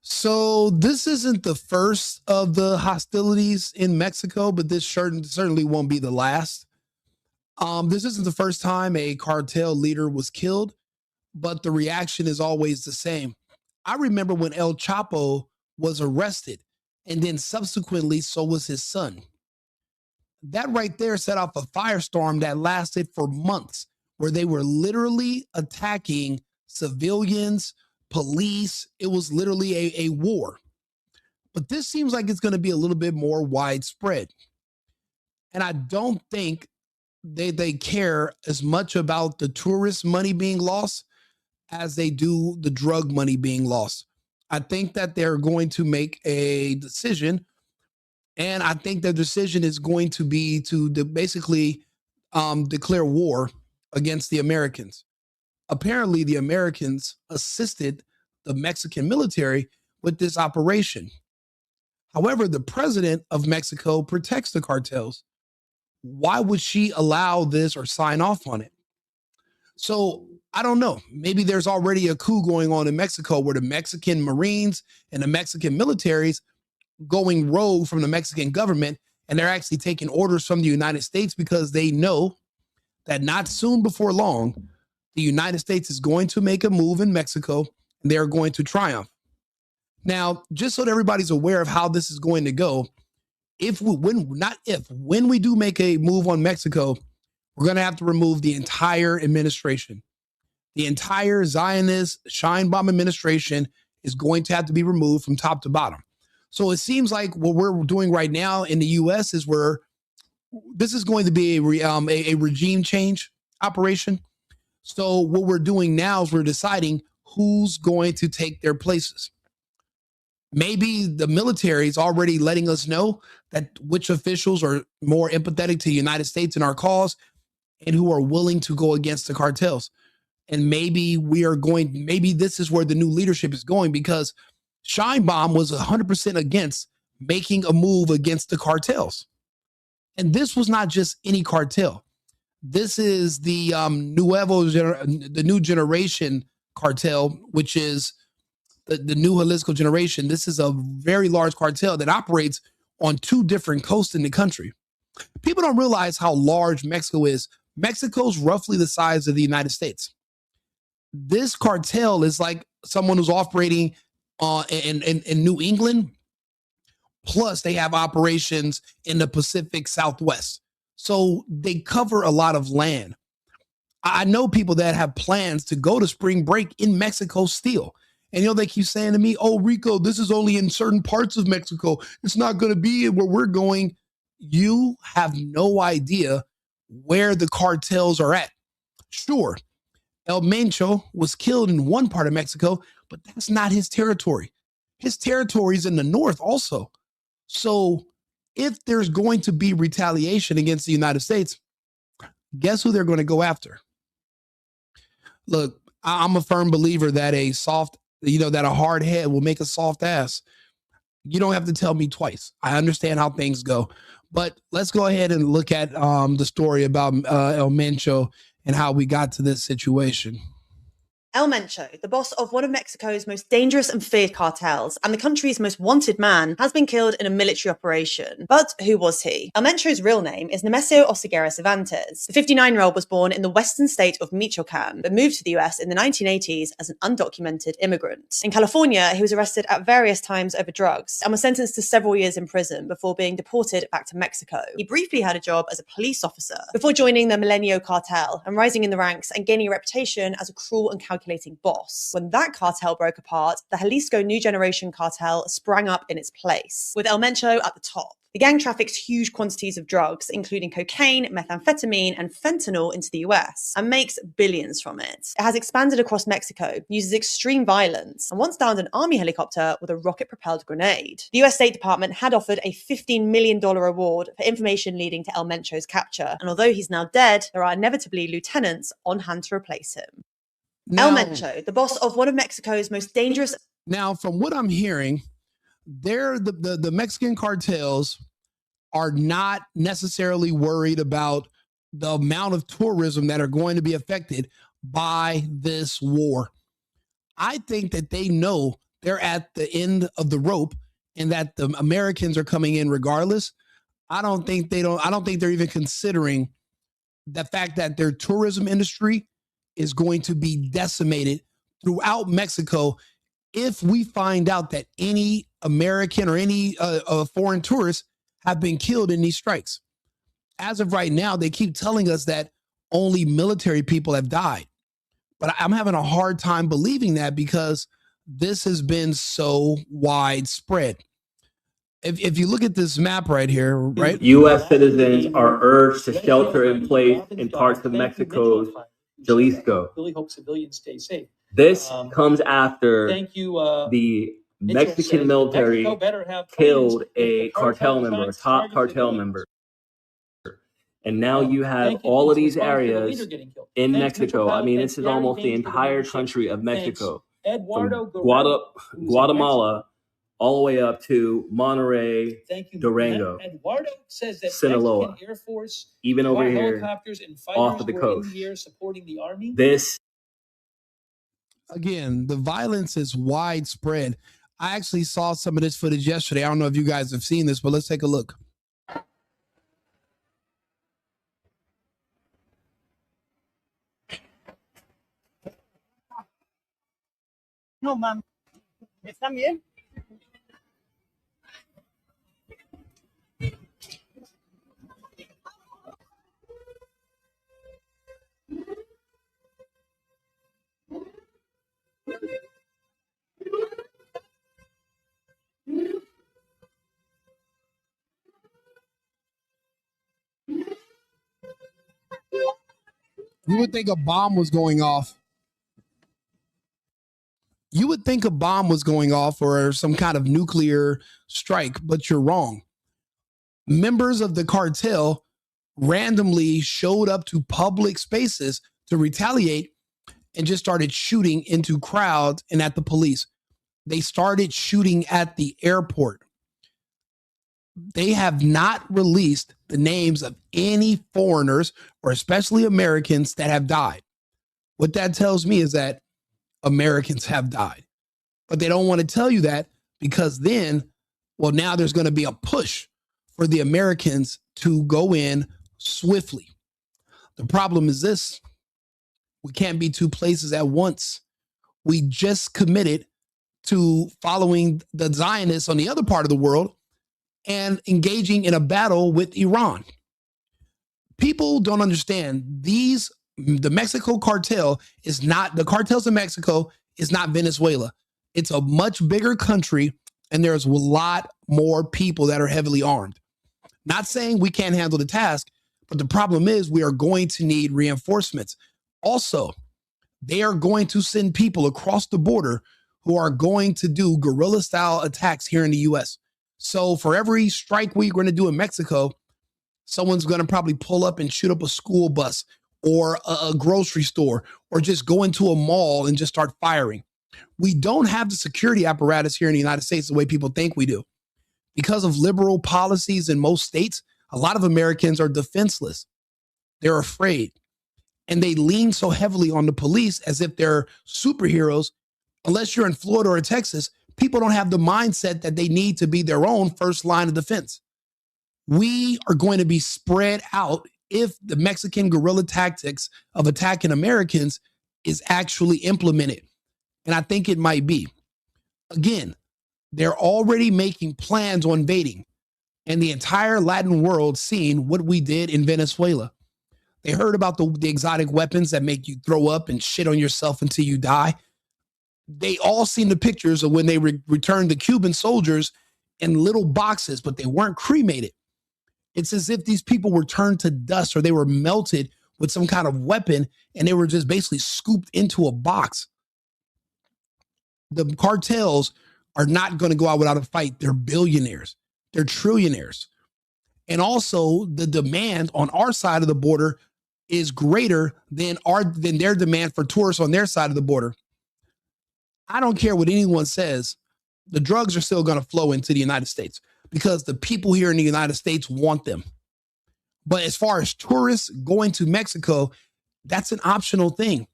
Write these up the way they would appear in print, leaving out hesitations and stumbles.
So this isn't the first of the hostilities in Mexico, but this certainly won't be the last. This isn't the first time a cartel leader was killed, but the reaction is always the same. I remember when El Chapo was arrested, and then subsequently, so was his son. That right there set off a firestorm that lasted for months, where they were literally attacking civilians, police. It was literally a war. But this seems like it's going to be a little bit more widespread. And I don't think they care as much about the tourist money being lost as they do the drug money being lost. I think that they're going to make a decision, and I think their decision is going to be to basically declare war against the Americans. Apparently, the Americans assisted the Mexican military with this operation. However, the president of Mexico protects the cartels. Why would she allow this or sign off on it? So I don't know. Maybe there's already a coup going on in Mexico where the Mexican Marines and the Mexican militaries going rogue from the Mexican government, and they're actually taking orders from the United States because they know that not soon before long, the United States is going to make a move in Mexico and they're going to triumph. Now, just so that everybody's aware of how this is going to go, when we do make a move on Mexico, we're going to have to remove the entire administration. The entire Zionist Scheinbaum administration is going to have to be removed from top to bottom. So it seems like what we're doing right now in the U.S. is this is going to be a regime change operation. So what we're doing now is we're deciding who's going to take their places. Maybe the military is already letting us know that which officials are more empathetic to the United States and our cause and who are willing to go against the cartels. And maybe this is where the new leadership is going, because Scheinbaum was 100% against making a move against the cartels. And this was not just any cartel. This is the New Generation Cartel, which is the new Jalisco generation. This is a very large cartel that operates on two different coasts in the country. People don't realize how large Mexico is. Mexico's roughly the size of the United States. This cartel is like someone who's operating in New England, plus they have operations in the Pacific Southwest. So they cover a lot of land. I know people that have plans to go to spring break in Mexico still. And they keep saying to me, oh, Rico, this is only in certain parts of Mexico. It's not going to be where we're going. You have no idea where the cartels are at. Sure, El Mencho was killed in one part of Mexico, but that's not his territory. His territory is in the north also. So if there's going to be retaliation against the United States, guess who they're going to go after? Look, I'm a firm believer that that a hard head will make a soft ass. You don't have to tell me twice. I understand how things go. But let's go ahead and look at the story about El Mencho and how we got to this situation. El Mencho, the boss of one of Mexico's most dangerous and feared cartels and the country's most wanted man, has been killed in a military operation. But who was he? El Mencho's real name is Nemesio Oseguera Cervantes. The 59-year-old was born in the western state of Michoacan, but moved to the US in the 1980s as an undocumented immigrant. In California, he was arrested at various times over drugs and was sentenced to several years in prison before being deported back to Mexico. He briefly had a job as a police officer before joining the Milenio cartel and rising in the ranks and gaining a reputation as a cruel and calculating boss. When that cartel broke apart, the Jalisco New Generation Cartel sprang up in its place, with El Mencho at the top. The gang traffics huge quantities of drugs, including cocaine, methamphetamine, and fentanyl into the US, and makes billions from it. It has expanded across Mexico, uses extreme violence, and once downed an army helicopter with a rocket-propelled grenade. The US State Department had offered a $15 million reward for information leading to El Mencho's capture, and although he's now dead, there are inevitably lieutenants on hand to replace him. Now, El Mencho, the boss of one of Mexico's most dangerous... Now, from what I'm hearing, the Mexican cartels are not necessarily worried about the amount of tourism that are going to be affected by this war. I think that they know they're at the end of the rope and that the Americans are coming in regardless, I don't think they're even considering the fact that their tourism industry is going to be decimated throughout Mexico if we find out that any American or any foreign tourists have been killed in these strikes. As of right now, they keep telling us that only military people have died. But I'm having a hard time believing that because this has been so widespread. If you look at this map right here, right? U.S. citizens are urged to shelter in place in parts of Mexico's Jalisco. Really hope civilians stay safe. This comes after the Mexican military killed a cartel member, a top cartel member. And now you have all of these areas in Mexico. I mean, this is almost the entire country of Mexico. From Guatemala all the way up to Monterrey, Durango, Sinaloa, even over here off of the coast. This, again, the violence is widespread. I actually saw some of this footage yesterday. I don't know if you guys have seen this, but let's take a look. No, ma'am. ¿Están bien? You would think a bomb was going off. You would think a bomb was going off or some kind of nuclear strike, but you're wrong. Members of the cartel randomly showed up to public spaces to retaliate and just started shooting into crowds and at the police. They started shooting at the airport. They have not released the names of any foreigners or especially Americans that have died. What that tells me is that Americans have died, but they don't want to tell you that because then, well, now there's going to be a push for the Americans to go in swiftly. The problem is this: we can't be two places at once. We just committed to following the Zionists on the other part of the world and engaging in a battle with Iran. People don't understand the Mexico cartel is not, the cartels in Mexico is not Venezuela. It's a much bigger country and there's a lot more people that are heavily armed. Not saying we can't handle the task, but the problem is we are going to need reinforcements. Also, they are going to send people across the border who are going to do guerrilla style attacks here in the US. So for every strike we're going to do in Mexico, someone's going to probably pull up and shoot up a school bus or a grocery store or just go into a mall and just start firing. We don't have the security apparatus here in the United States the way people think we do. Because of liberal policies in most states, a lot of Americans are defenseless. They're afraid. And they lean so heavily on the police as if they're superheroes. Unless you're in Florida or Texas, people don't have the mindset that they need to be their own first line of defense. We are going to be spread out if the Mexican guerrilla tactics of attacking Americans is actually implemented. And I think it might be. Again, they're already making plans on invading, and the entire Latin world seeing what we did in Venezuela. They heard about the exotic weapons that make you throw up and shit on yourself until you die. They all seen the pictures of when they returned the Cuban soldiers in little boxes, but they weren't cremated. It's as if these people were turned to dust or they were melted with some kind of weapon and they were just basically scooped into a box. The cartels are not going to go out without a fight. They're billionaires. They're trillionaires. And also the demand on our side of the border is greater than their demand for tourists on their side of the border. I don't care what anyone says. The drugs are still going to flow into the United States because the people here in the United States want them. But as far as tourists going to Mexico, that's an optional thing.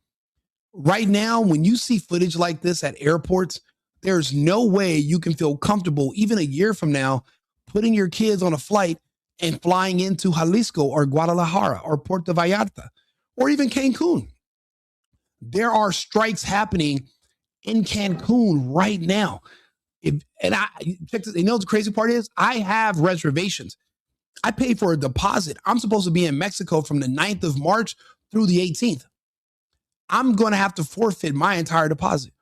Right now, when you see footage like this at airports, There's no way you can feel comfortable, even a year from now, putting your kids on a flight and flying into Jalisco or Guadalajara or Puerto Vallarta or even Cancun. There are strikes happening in Cancun right now. You know what the crazy part is? I have reservations. I paid for a deposit. I'm supposed to be in Mexico from the 9th of March through the 18th. I'm going to have to forfeit my entire deposit.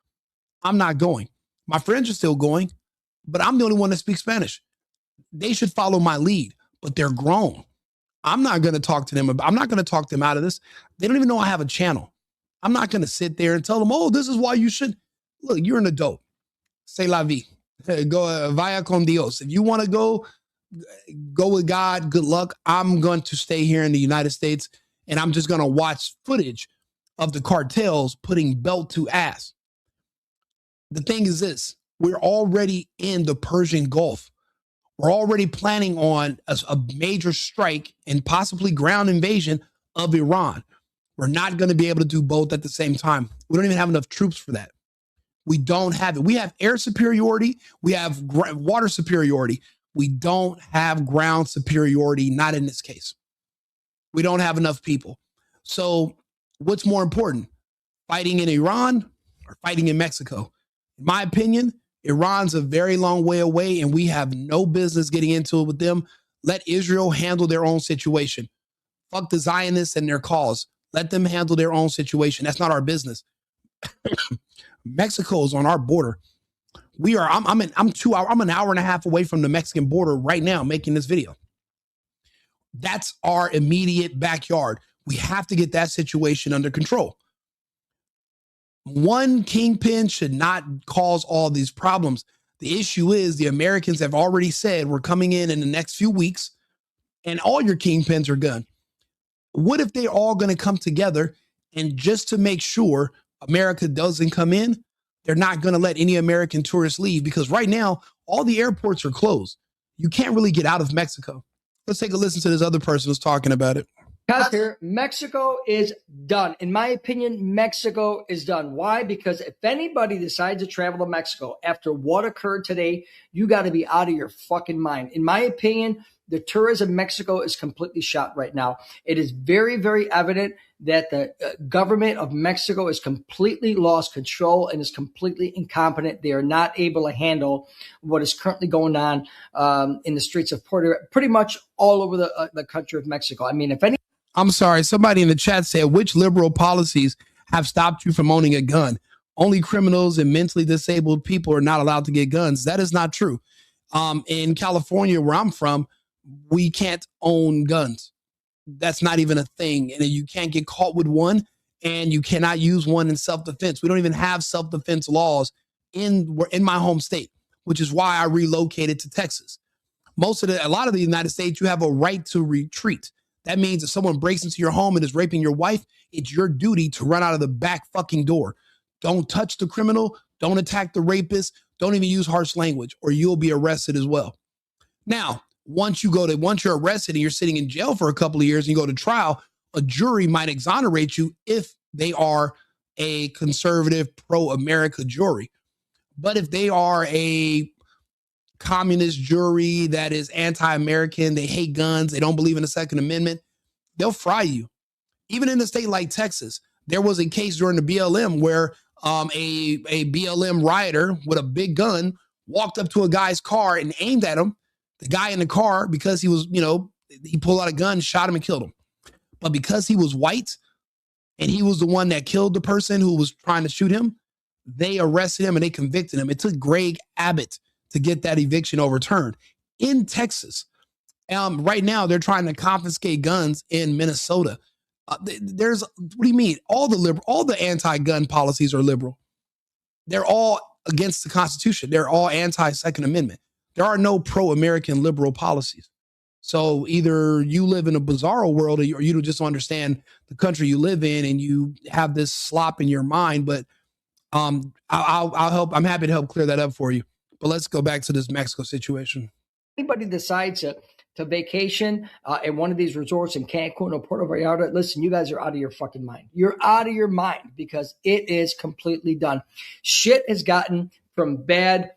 I'm not going. My friends are still going, but I'm the only one that speaks Spanish. They should follow my lead, but they're grown. I'm not going to talk to them. I'm not going to talk them out of this. They don't even know I have a channel. I'm not going to sit there and tell them, oh, this is why you should. Look, you're an adult. C'est la vie. Go vaya con Dios. If you want to go with God. Good luck. I'm going to stay here in the United States, and I'm just going to watch footage of the cartels putting belt to ass. The thing is this. We're already in the Persian Gulf. We're already planning on a major strike and possibly ground invasion of Iran. We're not going to be able to do both at the same time. We don't even have enough troops for that. We don't have it. We have air superiority. We have water superiority. We don't have ground superiority, not in this case. We don't have enough people. So what's more important, fighting in Iran or fighting in Mexico? In my opinion, Iran's a very long way away, and we have no business getting into it with them. Let Israel handle their own situation. Fuck the Zionists and their cause. Let them handle their own situation. That's not our business. Mexico is on our border. I'm an hour and a half away from the Mexican border right now making this video. That's our immediate backyard. We have to get that situation under control. One kingpin should not cause all these problems. The issue is the Americans have already said we're coming in the next few weeks and all your kingpins are gone. What if they're all going to come together and just to make sure America doesn't come in, they're not going to let any American tourists leave because right now, all the airports are closed. You can't really get out of Mexico. Let's take a listen to this other person who's talking about it. Here, Mexico is done. In my opinion, Mexico is done. Why? Because if anybody decides to travel to Mexico after what occurred today, you got to be out of your fucking mind. In my opinion, the tourism in Mexico is completely shot right now. It is very, very evident that the government of Mexico is completely lost control and is completely incompetent. They are not able to handle what is currently going on in the streets of pretty much all over the country of Mexico. I mean, if any. I'm sorry. Somebody in the chat said, which liberal policies have stopped you from owning a gun? Only criminals and mentally disabled people are not allowed to get guns. That is not true. In California, where I'm from, we can't own guns. That's not even a thing. And you can't get caught with one, and you cannot use one in self-defense. We don't even have self-defense laws in my home state, which is why I relocated to Texas. A lot of the United States, you have a right to retreat. That means if someone breaks into your home and is raping your wife, it's your duty to run out of the back fucking door. Don't touch the criminal. Don't attack the rapist. Don't even use harsh language, or you'll be arrested as well. Now, once you're arrested and you're sitting in jail for a couple of years and you go to trial, a jury might exonerate you if they are a conservative, pro-America jury. But if they are a communist jury that is anti-American, they hate guns, they don't believe in the Second Amendment, they'll fry you. Even in a state like Texas, there was a case during the BLM where a BLM rioter with a big gun walked up to a guy's car and aimed at him. The guy in the car, because he was, he pulled out a gun, shot him and killed him. But because he was white and he was the one that killed the person who was trying to shoot him, they arrested him and they convicted him. It took Greg Abbott to get that eviction overturned. In Texas, right now, they're trying to confiscate guns in Minnesota. What do you mean? All the anti-gun policies are liberal. They're all against the Constitution. They're all anti-Second Amendment. There are no pro-American liberal policies. So either you live in a bizarro world or you just don't understand the country you live in and you have this slop in your mind. But I'll help. I'm happy to help clear that up for you. But let's go back to this Mexico situation. Anybody decides to vacation at one of these resorts in Cancun or Puerto Vallarta, listen, you guys are out of your fucking mind. You're out of your mind because it is completely done. Shit has gotten from bad.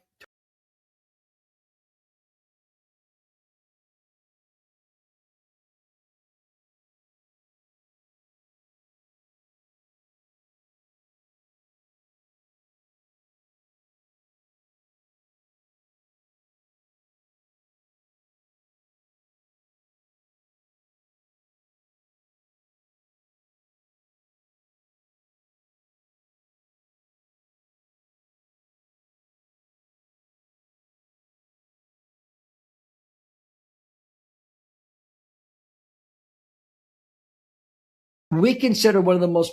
We consider one of the most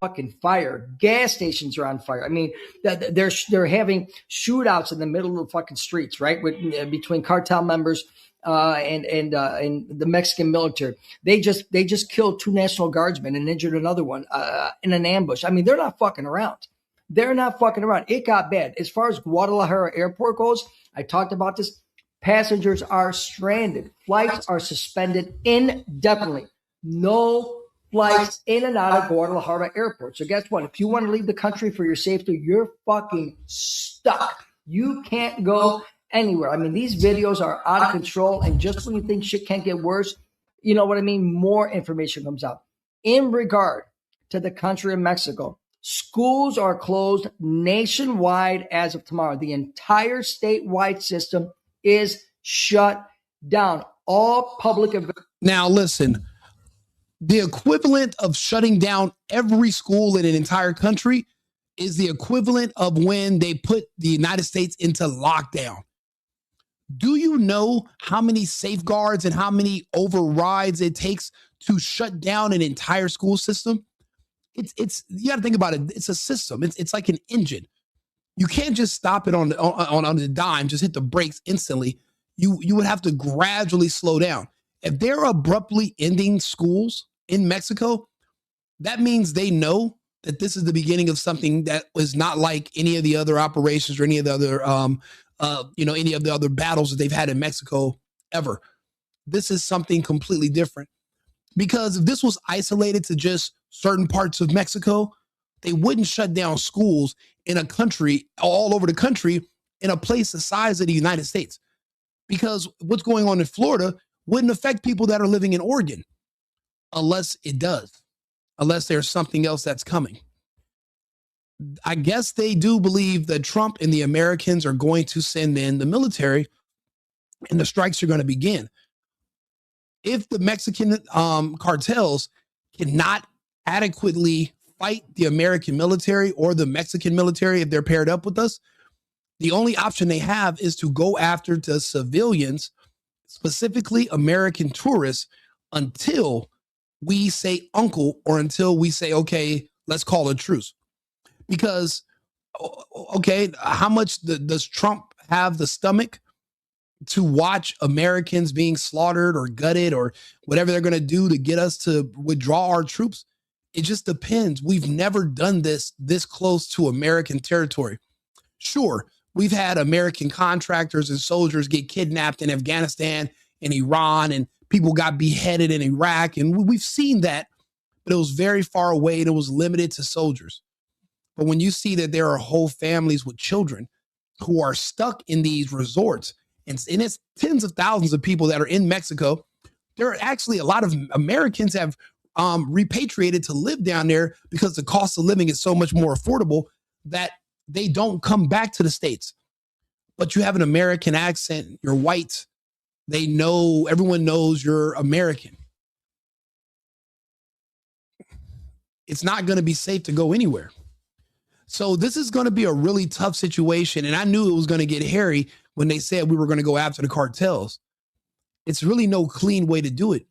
fucking fire. Gas stations are on fire. I mean, they're having shootouts in the middle of the fucking streets, right? Between cartel members and the Mexican military. They just killed 2 National Guardsmen and injured another one in an ambush. I mean, they're not fucking around. They're not fucking around. It got bad. As far as Guadalajara Airport goes, I talked about this. Passengers are stranded. Flights are suspended indefinitely. No flights in and out of Guadalajara Airport. So guess what? If you want to leave the country for your safety, you're fucking stuck. You can't go anywhere. I mean, these videos are out of control. And just when you think shit can't get worse, you know what I mean? More information comes out. In regard to the country of Mexico, schools are closed nationwide as of tomorrow. The entire statewide system is shut down. All public events. Now, listen, the equivalent of shutting down every school in an entire country is the equivalent of when they put the United States into lockdown. Do you know how many safeguards and how many overrides it takes to shut down an entire school system? It's you got to think about it. It's a system. It's like an engine. You can't just stop it on the dime, just hit the brakes instantly. You would have to gradually slow down. If they're abruptly ending schools in Mexico, that means they know that this is the beginning of something that was not like any of the other operations or any of the other, any of the other battles that they've had in Mexico ever. This is something completely different. Because if this was isolated to just certain parts of Mexico, they wouldn't shut down schools in a country, all over the country, in a place the size of the United States. Because what's going on in Florida wouldn't affect people that are living in Oregon. Unless it does, unless there's something else that's coming. I guess they do believe that Trump and the Americans are going to send in the military and the strikes are going to begin. If the Mexican cartels cannot adequately fight the American military or the Mexican military, if they're paired up with us, the only option they have is to go after the civilians, specifically American tourists, until we say uncle or until we say, okay, let's call a truce. Because, okay, how much does Trump have the stomach to watch Americans being slaughtered or gutted or whatever they're going to do to get us to withdraw our troops? It just depends. We've never done this close to American territory. Sure, we've had American contractors and soldiers get kidnapped in Afghanistan and Iran, and people got beheaded in Iraq, and we've seen that, but it was very far away and it was limited to soldiers. But when you see that there are whole families with children who are stuck in these resorts, and it's tens of thousands of people that are in Mexico, there are actually a lot of Americans have repatriated to live down there because the cost of living is so much more affordable that they don't come back to the States. But you have an American accent, you're white, they know, everyone knows you're American. It's not going to be safe to go anywhere. So this is going to be a really tough situation. And I knew it was going to get hairy when they said we were going to go after the cartels. It's really no clean way to do it.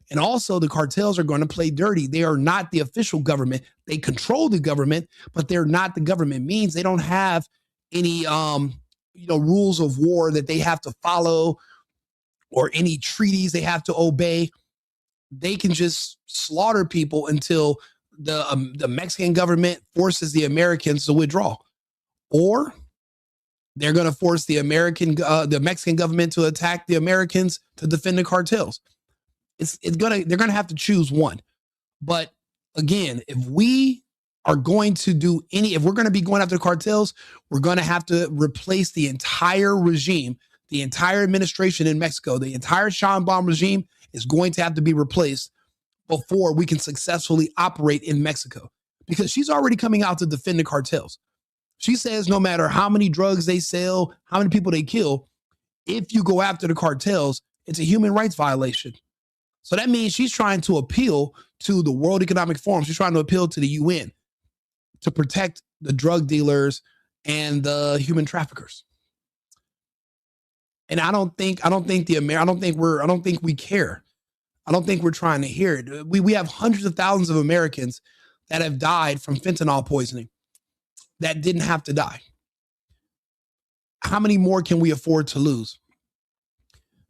And also the cartels are going to play dirty. They are not the official government. They control the government, but they're not the government. Means they don't have any, rules of war that they have to follow or any treaties they have to obey. they can just slaughter people until the Mexican government forces the Americans to withdraw, or they're going to force the Mexican government to attack the Americans to defend the cartels. They're going to have to choose one. But again, if we're going to be going after the cartels, we're going to have to replace the entire regime, the entire administration in Mexico. The entire Sheinbaum regime is going to have to be replaced before we can successfully operate in Mexico, because she's already coming out to defend the cartels. She says no matter how many drugs they sell, how many people they kill, if you go after the cartels, it's a human rights violation. So that means she's trying to appeal to the World Economic Forum. She's trying to appeal to the UN to protect the drug dealers and the human traffickers. And I don't think we care. I don't think we're trying to hear it. We have hundreds of thousands of Americans that have died from fentanyl poisoning that didn't have to die. How many more can we afford to lose?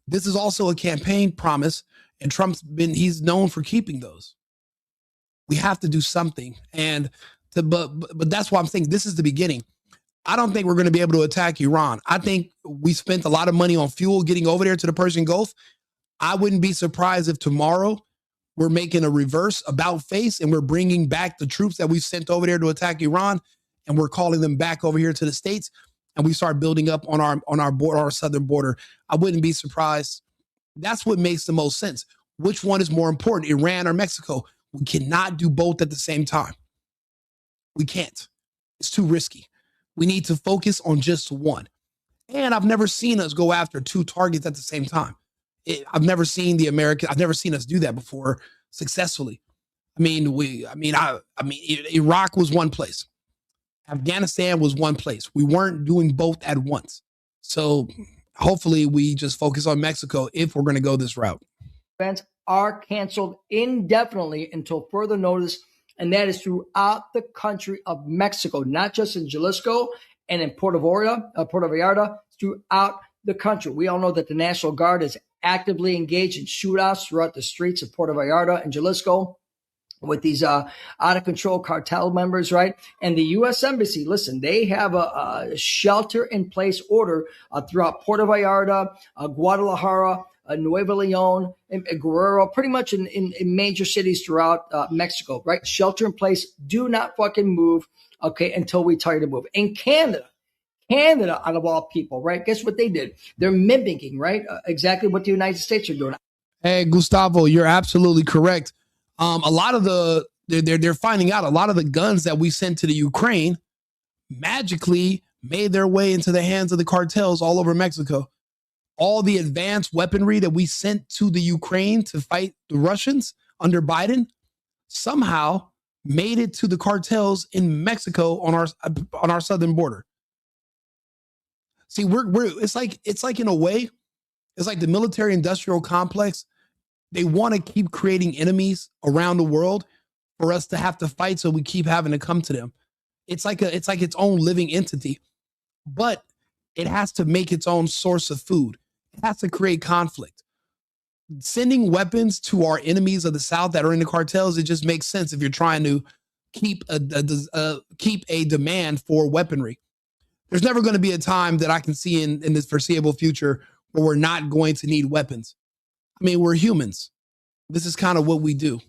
This is also a campaign promise, and he's known for keeping those. We have to do something. But that's why I'm saying this is the beginning. I don't think we're going to be able to attack Iran. I think we spent a lot of money on fuel getting over there to the Persian Gulf. I wouldn't be surprised if tomorrow we're making a reverse about face and we're bringing back the troops that we sent over there to attack Iran, and we're calling them back over here to the States, and we start building up on our border, our southern border. I wouldn't be surprised. That's what makes the most sense. Which one is more important, Iran or Mexico? We cannot do both at the same time. We can't. It's too risky. We need to focus on just one. And I've never seen us go after two targets at the same time. I've never seen us do that before successfully. Iraq was one place. Afghanistan was one place. We weren't doing both at once. So hopefully we just focus on Mexico if we're going to go this route. Events are canceled indefinitely until further notice, and that is throughout the country of Mexico, not just in Jalisco and in Puerto Vallarta, throughout the country. We all know that the National Guard is actively engaged in shootouts throughout the streets of Puerto Vallarta and Jalisco with these out-of-control cartel members, right? And the U.S. Embassy, listen, they have a shelter-in-place order throughout Puerto Vallarta, Guadalajara, Nuevo Leon, and Guerrero, pretty much in major cities throughout Mexico, right? Shelter in place, do not fucking move, okay, until we tell you to move. In Canada, out of all people, right? Guess what they did? They're mimicking, right? Exactly what the United States are doing. Hey, Gustavo, you're absolutely correct. A lot of they're finding out a lot of the guns that we sent to the Ukraine magically made their way into the hands of the cartels all over Mexico. All the advanced weaponry that we sent to the Ukraine to fight the Russians under Biden somehow made it to the cartels in Mexico on our southern border. See, it's like in a way, it's like the military industrial complex. They want to keep creating enemies around the world for us to have to fight, so we keep having to come to them. It's like its own living entity, but it has to make its own source of food. It has to create conflict. Sending weapons to our enemies of the South that are in the cartels, it just makes sense if you're trying to keep a demand for weaponry. There's never going to be a time that I can see in this foreseeable future where we're not going to need weapons. I mean, we're humans. This is kind of what we do.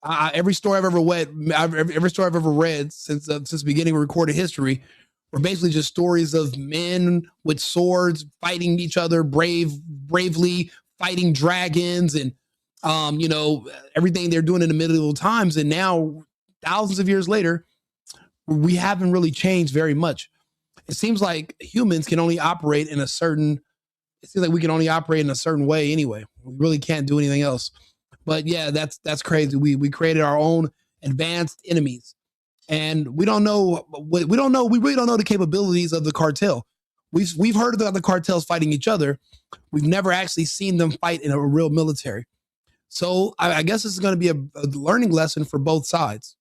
Every story I've ever read since the beginning of recorded history were basically just stories of men with swords fighting each other, bravely fighting dragons, and everything they're doing in the medieval times. And now, thousands of years later, we haven't really changed very much. It seems like humans can only operate in a certain. It seems like we can only operate in a certain way anyway. We really can't do anything else. But yeah, that's crazy. We created our own advanced enemies, and we really don't know the capabilities of the cartel. We've heard about the cartels fighting each other. We've never actually seen them fight in a real military. So I guess this is going to be a learning lesson for both sides.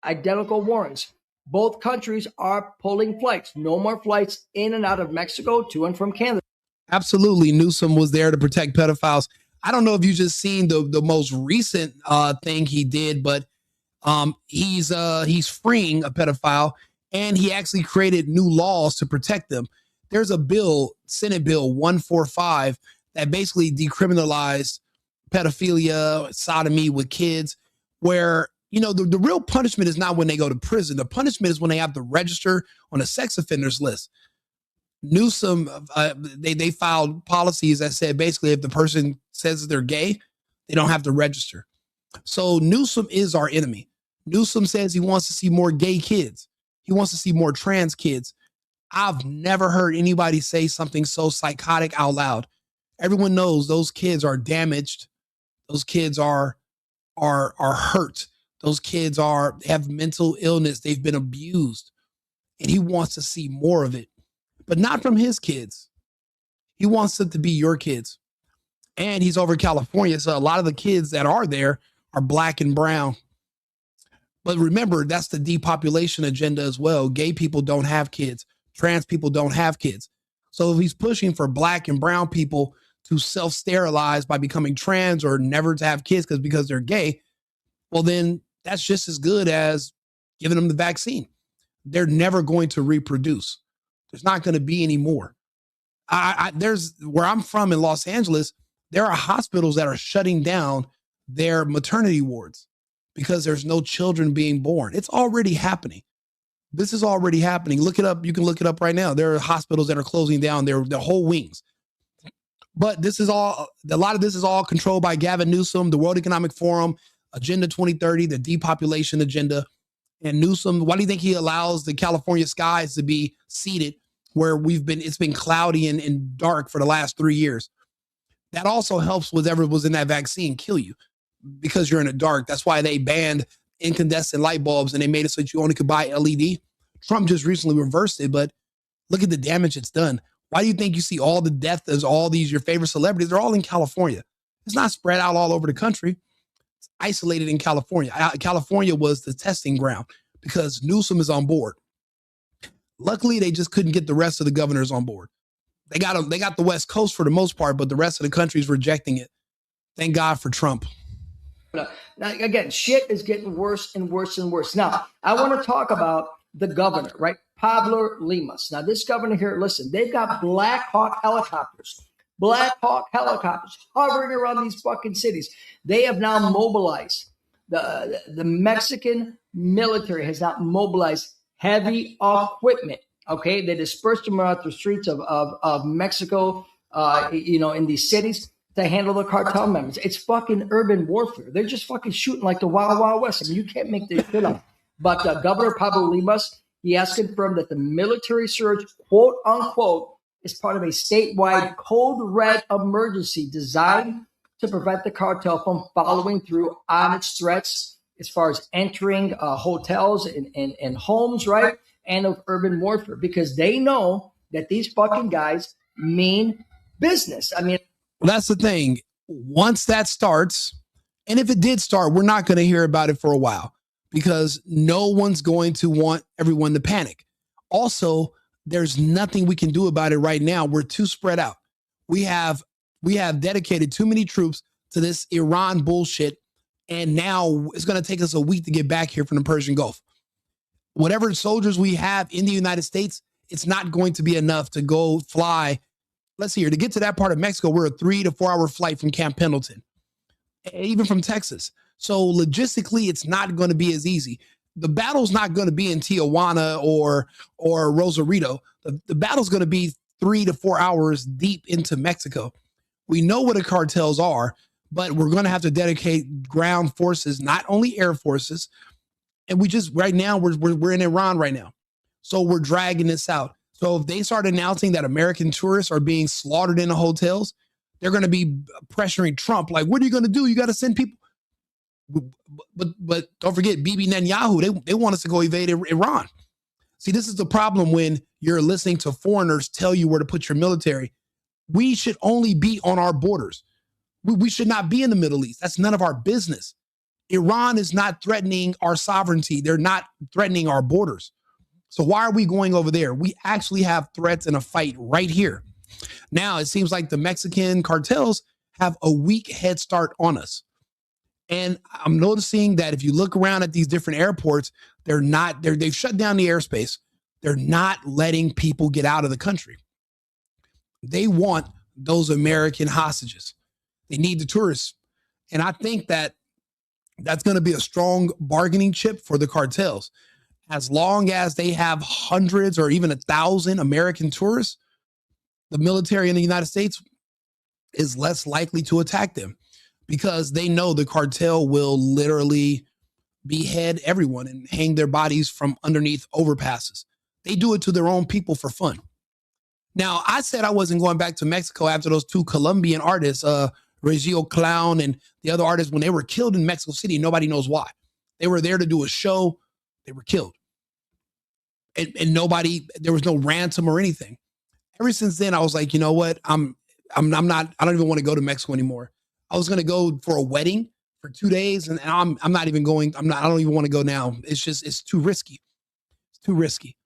Identical warrants. Both countries are pulling flights. No more flights in and out of Mexico to and from Canada. Absolutely. Newsom was there to protect pedophiles. I don't know if you just seen the most recent thing he did, but he's freeing a pedophile, and he actually created new laws to protect them. There's a bill, Senate Bill 145, that basically decriminalized pedophilia, sodomy with kids, where, you know, the real punishment is not when they go to prison. The punishment is when they have to register on a sex offenders list. Newsom, they filed policies that said basically if the person says they're gay, they don't have to register. So Newsom is our enemy. Newsom says he wants to see more gay kids. He wants to see more trans kids. I've never heard anybody say something so psychotic out loud. Everyone knows those kids are damaged. Those kids are hurt. Those kids have mental illness. They've been abused. And he wants to see more of it, but not from his kids. He wants them to be your kids. And he's over California, so a lot of the kids that are there are black and brown. But remember, that's the depopulation agenda as well. Gay people don't have kids. Trans people don't have kids. So if he's pushing for black and brown people to self-sterilize by becoming trans or never to have kids because they're gay, well, then that's just as good as giving them the vaccine. They're never going to reproduce. There's not going to be any more. There's where I'm from in Los Angeles, there are hospitals that are shutting down their maternity wards because there's no children being born. It's already happening. This is already happening. Look it up. You can look it up right now. There are hospitals that are closing down their whole wings. But this is all, a lot of this is all controlled by Gavin Newsom, the World Economic Forum, Agenda 2030, the depopulation agenda. And Newsom, why do you think he allows the California skies to be seeded where it's been cloudy and dark for the last 3 years? That also helps whatever was in that vaccine kill you because you're in the dark. That's why they banned incandescent light bulbs and they made it so that you only could buy LED. Trump just recently reversed it, but look at the damage it's done. Why do you think you see all the death as all these, your favorite celebrities? They're all in California. It's not spread out all over the country. It's isolated in California. California was the testing ground because Newsom is on board. Luckily, they just couldn't get the rest of the governors on board. They got the West Coast for the most part, but the rest of the country is rejecting it. Thank God for Trump. Now, again, shit is getting worse and worse and worse. Now, I want to talk about the governor, right? Pablo Limas. Now, this governor here, listen, they've got Black Hawk helicopters hovering around these fucking cities. They have now mobilized. The Mexican military has now mobilized heavy equipment. Okay, they dispersed them around the streets of Mexico, in these cities to handle the cartel members. It's fucking urban warfare. They're just fucking shooting like the Wild Wild West. I mean, you can't make this shit up. But Governor Pablo Limas, he has confirmed that the military surge, quote unquote, is part of a statewide code red emergency designed to prevent the cartel from following through on its threats as far as entering hotels and homes, right? And of urban warfare, because they know that these fucking guys mean business. I mean, well, that's the thing. Once that starts, and if it did start, we're not going to hear about it for a while because no one's going to want everyone to panic. Also, there's nothing we can do about it right now. We're too spread out. We have dedicated too many troops to this Iran bullshit, and now it's going to take us a week to get back here from the Persian Gulf. Whatever soldiers we have in the United States, it's not going to be enough to go fly. Let's see here. To get to that part of Mexico, we're a 3 to 4 hour flight from Camp Pendleton, even from Texas. So logistically, it's not going to be as easy. The battle's not going to be in Tijuana or Rosarito. The battle's going to be 3 to 4 hours deep into Mexico. We know what the cartels are, but we're going to have to dedicate ground forces, not only air forces. And we just, right now, we're in Iran right now. So we're dragging this out. So if they start announcing that American tourists are being slaughtered in the hotels, they're going to be pressuring Trump. Like, what are you going to do? You got to send people. But don't forget, Bibi Netanyahu, they want us to go invade Iran. See, this is the problem when you're listening to foreigners tell you where to put your military. We should only be on our borders. We should not be in the Middle East. That's none of our business. Iran is not threatening our sovereignty. They're not threatening our borders. So why are we going over there? We actually have threats and a fight right here. Now, it seems like the Mexican cartels have a weak head start on us. And I'm noticing that if you look around at these different airports, they've shut down the airspace. They're not letting people get out of the country. They want those American hostages. They need the tourists. And I think that that's going to be a strong bargaining chip for the cartels. As long as they have hundreds or even 1,000 American tourists, the military in the United States is less likely to attack them because they know the cartel will literally behead everyone and hang their bodies from underneath overpasses. They do it to their own people for fun. Now, I said I wasn't going back to Mexico after those two Colombian artists, Regio Clown and the other artists, when they were killed in Mexico City. Nobody knows why. They were there to do a show. They were killed. And nobody, there was no ransom or anything. Ever since then, I was like, you know what? I don't even want to go to Mexico anymore. I was going to go for a wedding for 2 days, and I'm not even going. I don't even want to go now. It's too risky. It's too risky.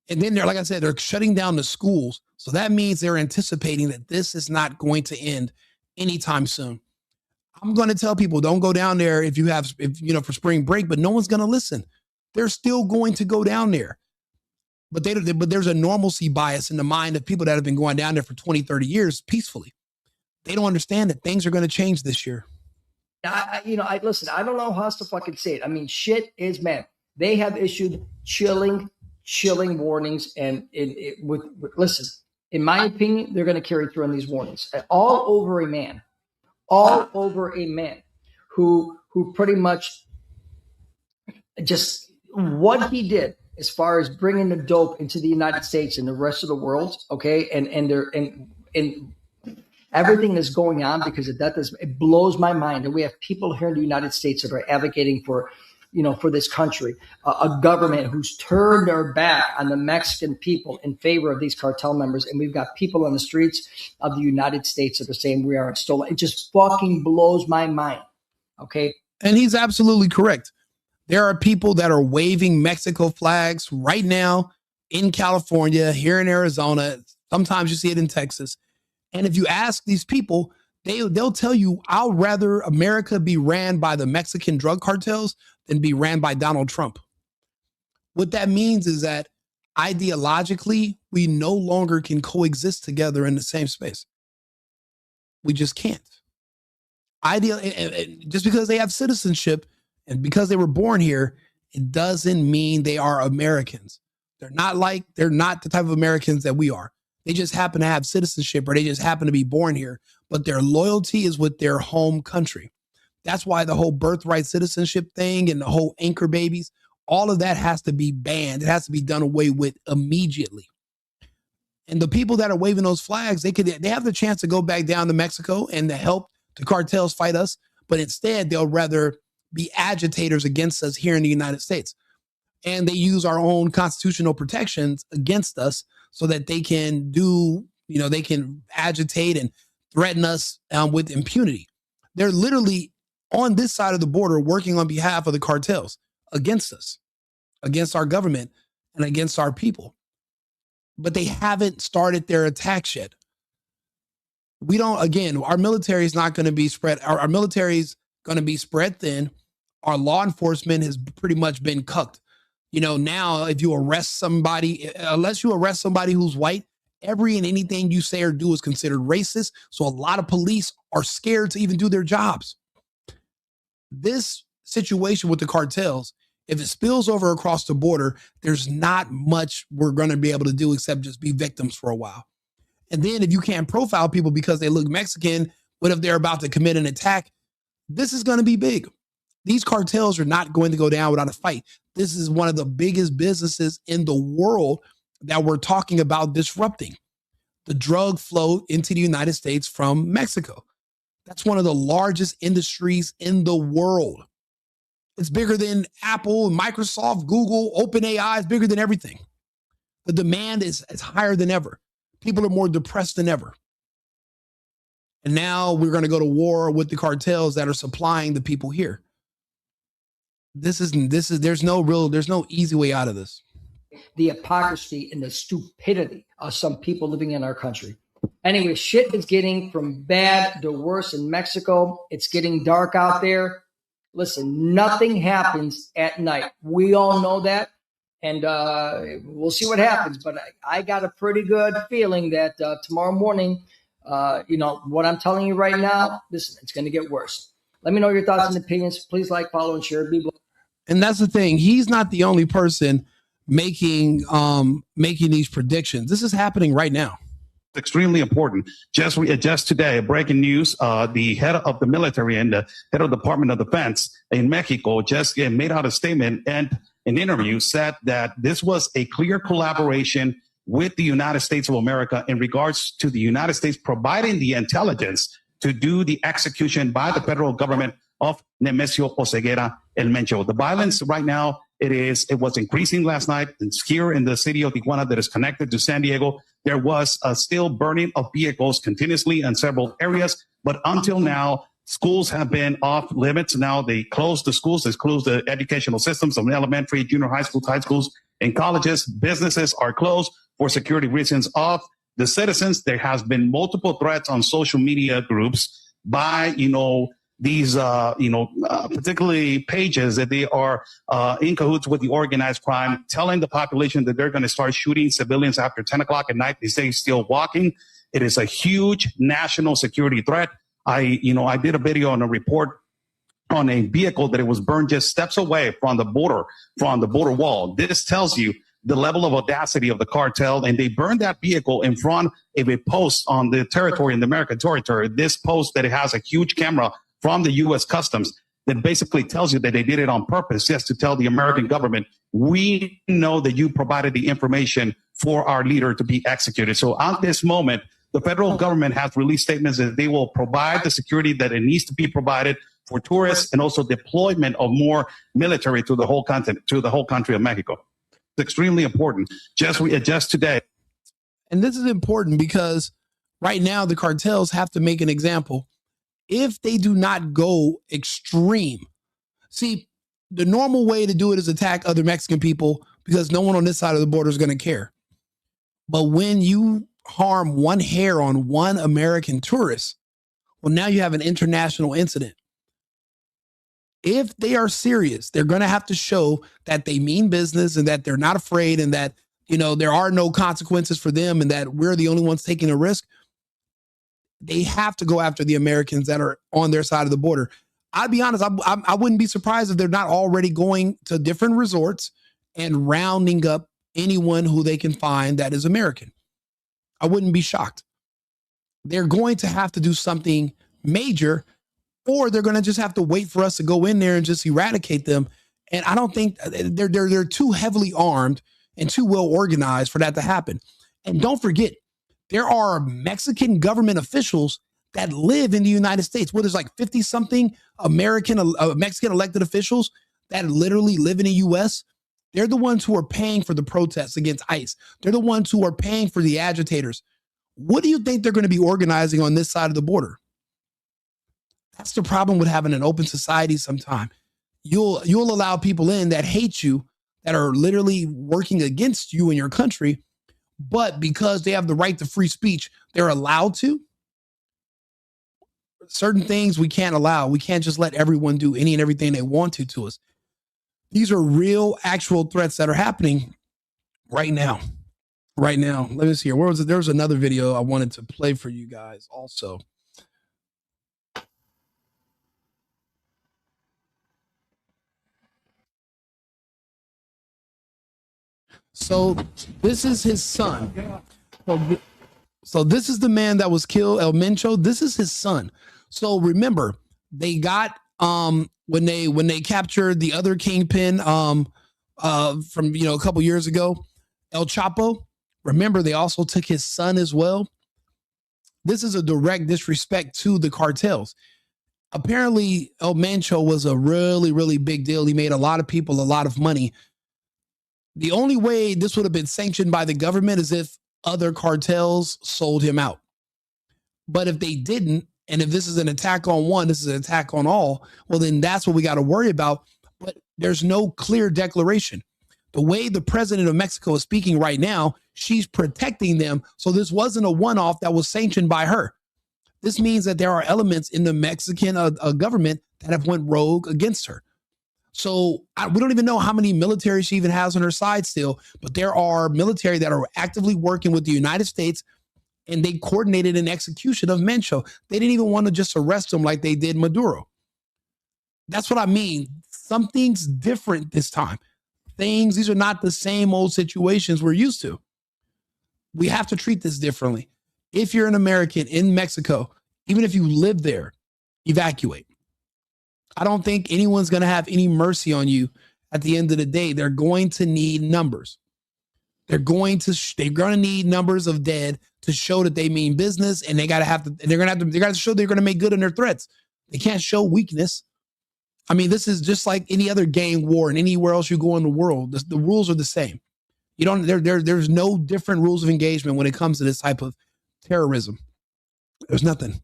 And then like I said, they're shutting down the schools. So that means they're anticipating that this is not going to end anytime soon. I'm going to tell people, don't go down there if for spring break, but no one's going to listen. They're still going to go down there. But there's a normalcy bias in the mind of people that have been going down there for 20, 30 years peacefully. They don't understand that things are going to change this year. Listen, I don't know how else to fucking say it. I mean, shit is, man, they have issued chilling warnings. And listen, in my opinion, they're going to carry through on these warnings all over a man who pretty much just what he did as far as bringing the dope into the United States and the rest of the world. Okay. And everything is going on because of that. It blows my mind. And we have people here in the United States that are advocating for this country, a government who's turned their back on the Mexican people in favor of these cartel members. And we've got people on the streets of the United States that are saying we are stolen. It just fucking blows my mind. Okay. And he's absolutely correct. There are people that are waving Mexico flags right now in California, here in Arizona. Sometimes you see it in Texas. And if you ask these people, they'll tell you, I'll rather America be ran by the Mexican drug cartels than be ran by Donald Trump. What that means is that ideologically, we no longer can coexist together in the same space. We just can't. Just because they have citizenship and because they were born here, it doesn't mean they are Americans. They're not the type of Americans that we are. They just happen to have citizenship or they just happen to be born here, but their loyalty is with their home country. That's why the whole birthright citizenship thing and the whole anchor babies, all of that has to be banned. It has to be done away with immediately. And the people that are waving those flags, they have the chance to go back down to Mexico and to help the cartels fight us, but instead they'll rather be agitators against us here in the United States. And they use our own constitutional protections against us so that they can they can agitate and threaten us with impunity. They're literally on this side of the border working on behalf of the cartels against us, against our government and against our people. But they haven't started their attacks yet. Our military is not going to be spread. Our military is going to be spread thin. Our law enforcement has pretty much been cucked. Now if you arrest somebody, unless you arrest somebody who's white, every and anything you say or do is considered racist. So a lot of police are scared to even do their jobs. This situation with the cartels, if it spills over across the border, there's not much we're going to be able to do except just be victims for a while. And then if you can't profile people because they look Mexican, what if they're about to commit an attack? This is going to be big. These cartels are not going to go down without a fight. This is one of the biggest businesses in the world that we're talking about disrupting. The drug flow into the United States from Mexico. That's one of the largest industries in the world. It's bigger than Apple, Microsoft, Google, OpenAI. It's bigger than everything. The demand is higher than ever. People are more depressed than ever. And now we're going to go to war with the cartels that are supplying the people here. There's no easy way out of this. The hypocrisy and the stupidity of some people living in our country. Anyway, shit is getting from bad to worse in Mexico. It's getting dark out there. Listen, nothing happens at night. We all know that. And we'll see what happens. But I got a pretty good feeling that tomorrow morning, what I'm telling you right now, listen, it's going to get worse. Let me know your thoughts and opinions. Please like, follow, and share. Be blessed. And that's the thing. He's not the only person making these predictions. This is happening right now. Extremely important. Just today, breaking news, the head of the military and the head of the Department of Defense in Mexico just made out a statement and an interview said that this was a clear collaboration with the United States of America in regards to the United States providing the intelligence to do the execution by the federal government of Nemesio Oseguera El Mencho. The violence right now, it was increasing last night. It's here in the city of Tijuana that is connected to San Diego. There was a still burning of vehicles continuously in several areas. But until now, schools have been off limits. Now they closed the schools. They closed the educational systems of elementary, junior high schools, and colleges. Businesses are closed for security reasons of the citizens. There has been multiple threats on social media groups by, these, particularly pages that they are in cahoots with the organized crime, telling the population that they're going to start shooting civilians after 10 o'clock at night. They say still walking. It is a huge national security threat. I did a video on a report on a vehicle that it was burned just steps away from the border wall. This tells you the level of audacity of the cartel, and they burned that vehicle in front of a post on the territory, in the American territory. This post that it has a huge camera from the U.S. Customs that basically tells you that they did it on purpose, just to tell the American government, we know that you provided the information for our leader to be executed. So at this moment, the federal government has released statements that they will provide the security that it needs to be provided for tourists and also deployment of more military to the whole country of Mexico. It's extremely important. Just today. And this is important because right now the cartels have to make an example. If they do not go extreme, see, the normal way to do it is attack other Mexican people because no one on this side of the border is going to care. But when you harm one hair on one American tourist, well, now you have an international incident. If they are serious, they're going to have to show that they mean business and that they're not afraid and that, there are no consequences for them and that we're the only ones taking a risk. They have to go after the Americans that are on their side of the border. I'll be honest, I wouldn't be surprised if they're not already going to different resorts and rounding up anyone who they can find that is American. I wouldn't be shocked. They're going to have to do something major, or they're going to just have to wait for us to go in there and just eradicate them. And I don't think they're too heavily armed and too well organized for that to happen. And don't forget, there are Mexican government officials that live in the United States. Well, there's like 50-something Mexican elected officials that literally live in the U.S. They're the ones who are paying for the protests against ICE. They're the ones who are paying for the agitators. What do you think they're going to be organizing on this side of the border? That's the problem with having an open society sometime. You'll allow people in that hate you, that are literally working against you and your country, but because they have the right to free speech, they're allowed to. Certain things we can't allow. We can't just let everyone do any and everything they want to us. These are real, actual threats that are happening right now. Right now. Let me see here. Where was it? There was another video I wanted to play for you guys also. So this is his son. So this is the man that was killed, El Mencho. This is his son. So remember, they got when they captured the other kingpin from a couple years ago, El Chapo. Remember, they also took his son as well. This is a direct disrespect to the cartels. Apparently, El Mencho was a really, really big deal. He made a lot of people a lot of money. The only way this would have been sanctioned by the government is if other cartels sold him out. But if they didn't, and if this is an attack on one, this is an attack on all, well, then that's what we got to worry about. But there's no clear declaration. The way the president of Mexico is speaking right now, she's protecting them. So this wasn't a one-off that was sanctioned by her. This means that there are elements in the Mexican government that have went rogue against her. So we don't even know how many military she even has on her side still, but there are military that are actively working with the United States, and they coordinated an execution of Mencho. They didn't even want to just arrest him like they did Maduro. That's what I mean. Something's different this time. These are not the same old situations we're used to. We have to treat this differently. If you're an American in Mexico, even if you live there, evacuate. I don't think anyone's going to have any mercy on you at the end of the day. They're going to need numbers. They're going to need numbers of dead to show that they mean business, and they're going to have to show they're going to make good on their threats. They can't show weakness. I mean, this is just like any other gang war and anywhere else you go in the world. The rules are the same. You don't there's no different rules of engagement when it comes to this type of terrorism. There's nothing.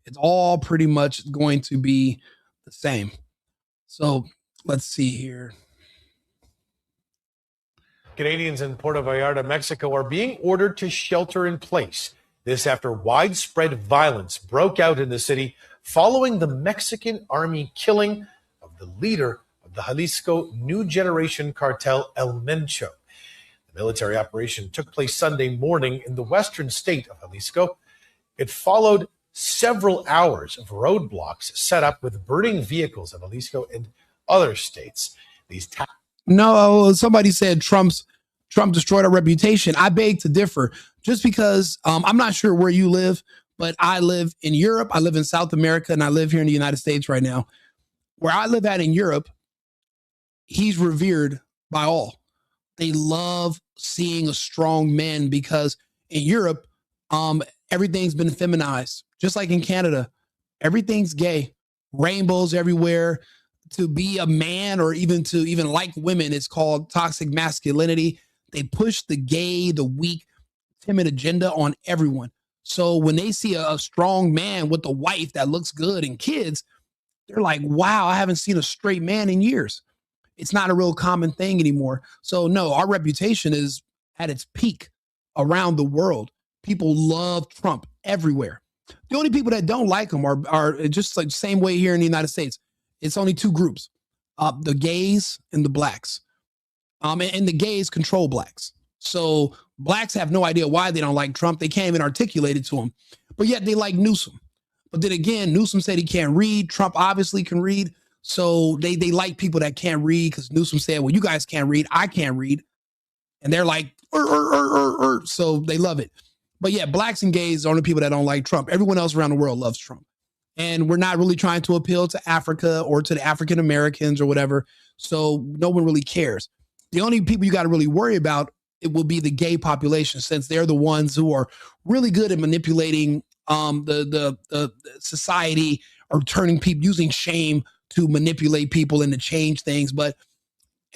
It's all pretty much going to be the same. So let's see here. Canadians in Puerto Vallarta, Mexico, are being ordered to shelter in place. This after widespread violence broke out in the city following the Mexican army killing of the leader of the Jalisco New Generation Cartel, El Mencho. The military operation took place Sunday morning in the western state of Jalisco. It followed several hours of roadblocks set up with burning vehicles in Jalisco and other states. Somebody said Trump destroyed our reputation. I beg to differ. Just because I'm not sure where you live, but I live in Europe, I live in South America, and I live here in the United States right now. Where I live at in Europe, he's revered by all. They love seeing a strong man because in Europe, everything's been feminized. Just like in Canada, everything's gay, rainbows everywhere. To be a man or even like women is called toxic masculinity. They push the gay, the weak, timid agenda on everyone. So when they see a strong man with a wife that looks good and kids, they're like, wow, I haven't seen a straight man in years. It's not a real common thing anymore. So no, our reputation is at its peak around the world. People love Trump everywhere. The only people that don't like him are just like the same way here in the United States. It's only two groups, the gays and the blacks. And the gays control blacks. So blacks have no idea why they don't like Trump. They can't even articulate it to him. But yet they like Newsom. But then again, Newsom said he can't read. Trump obviously can read. So they like people that can't read because Newsom said, well, you guys can't read. I can't read. And they're like, so they love it. But yeah, blacks and gays are the people that don't like Trump. Everyone else around the world loves Trump. And we're not really trying to appeal to Africa or to the African Americans or whatever. So no one really cares. The only people you got to really worry about, it will be the gay population, since they're the ones who are really good at manipulating the society or turning people, using shame to manipulate people and to change things. But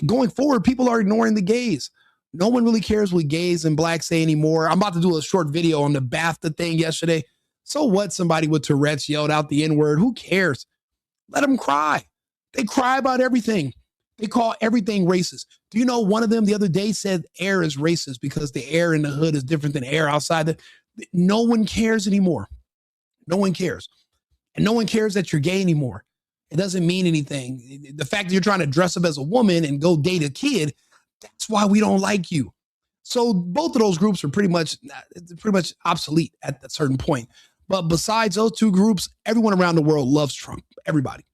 going forward, people are ignoring the gays. No one really cares what gays and blacks say anymore. I'm about to do a short video on the BAFTA thing yesterday. So what? Somebody with Tourette's yelled out the N-word. Who cares? Let them cry. They cry about everything. They call everything racist. Do you know one of them the other day said air is racist because the air in the hood is different than air outside. No one cares anymore. No one cares. And no one cares that you're gay anymore. It doesn't mean anything. The fact that you're trying to dress up as a woman and go date a kid, that's why we don't like you. So both of those groups are pretty much obsolete at a certain point. But besides those two groups, everyone around the world loves Trump. Everybody.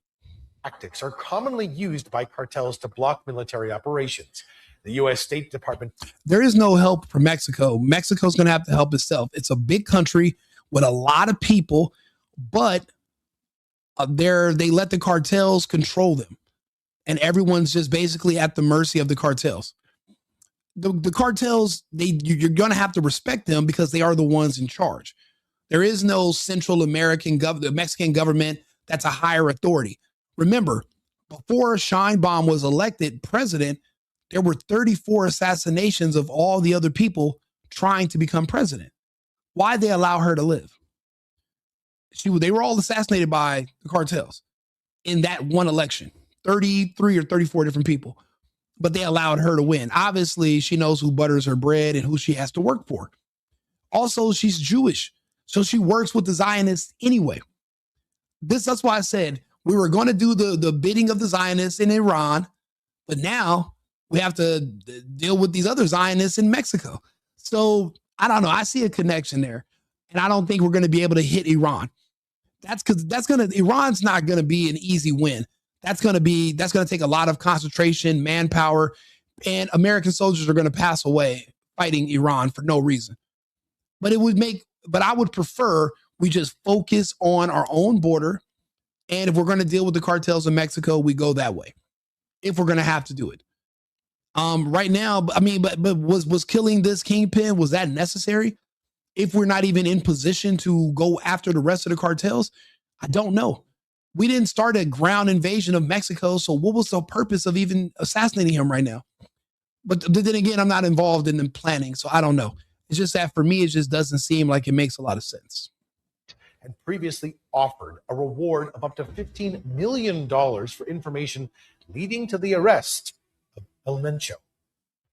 Tactics are commonly used by cartels to block military operations. The U.S. State Department. There is no help for Mexico. Mexico's going to have to help itself. It's a big country with a lot of people, but they let the cartels control them. And everyone's just basically at the mercy of the cartels. The cartels, you're going to have to respect them because they are the ones in charge. There is no Central American government, the Mexican government that's a higher authority. Remember, before Sheinbaum was elected president, there were 34 assassinations of all the other people trying to become president. Why'd they allow her to live? They were all assassinated by the cartels in that one election. 33 or 34 different people. but they allowed her to win. Obviously, she knows who butters her bread and who she has to work for. Also, she's Jewish, so she works with the Zionists anyway. That's why I said we were going to do the bidding of the Zionists in Iran, but now we have to deal with these other Zionists in Mexico. So I don't know. I see a connection there, and I don't think we're going to be able to hit Iran. That's because Iran's not going to be an easy win. That's going to take a lot of concentration, manpower, and American soldiers are going to pass away fighting Iran for no reason. But I would prefer we just focus on our own border. And if we're going to deal with the cartels in Mexico, we go that way. If we're going to have to do it. Right now, I mean, but was killing this kingpin, was that necessary? If we're not even in position to go after the rest of the cartels, I don't know. We didn't start a ground invasion of Mexico, so what was the purpose of even assassinating him right now? But then again, I'm not involved in the planning, so I don't know. It's just that for me, it just doesn't seem like it makes a lot of sense. And previously offered a reward of up to $15 million for information leading to the arrest of Mencho.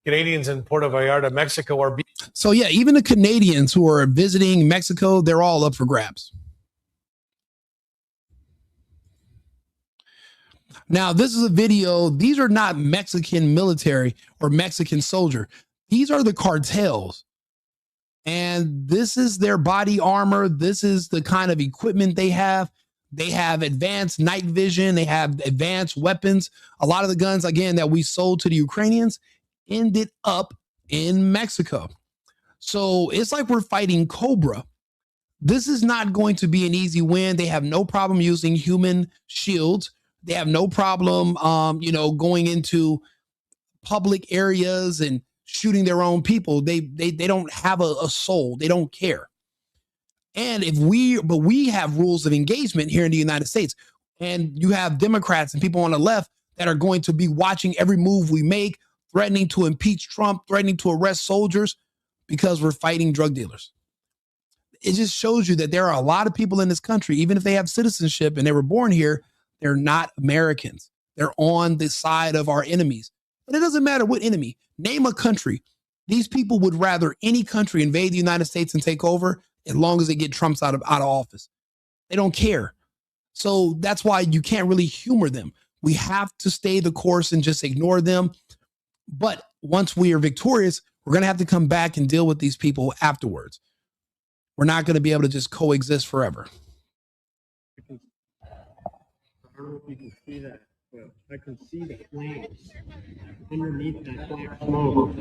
Canadians in Puerto Vallarta, Mexico are So yeah, even the Canadians who are visiting Mexico, they're all up for grabs. Now, this is a video. These are not Mexican military or Mexican soldier. These are the cartels. And this is their body armor. This is the kind of equipment they have. They have advanced night vision. They have advanced weapons. A lot of the guns, again, that we sold to the Ukrainians ended up in Mexico. So it's like we're fighting Cobra. This is not going to be an easy win. They have no problem using human shields. They have no problem, going into public areas and shooting their own people. They don't have a soul. They don't care. And but we have rules of engagement here in the United States. And you have Democrats and people on the left that are going to be watching every move we make, threatening to impeach Trump, threatening to arrest soldiers because we're fighting drug dealers. It just shows you that there are a lot of people in this country, even if they have citizenship and they were born here, they're not Americans. They're on the side of our enemies. But it doesn't matter what enemy. Name a country. These people would rather any country invade the United States and take over as long as they get Trump out of office. They don't care. So that's why you can't really humor them. We have to stay the course and just ignore them. But once we are victorious, we're going to have to come back and deal with these people afterwards. We're not going to be able to just coexist forever. I don't know if you can see that, but I can see the flames underneath that black smoke.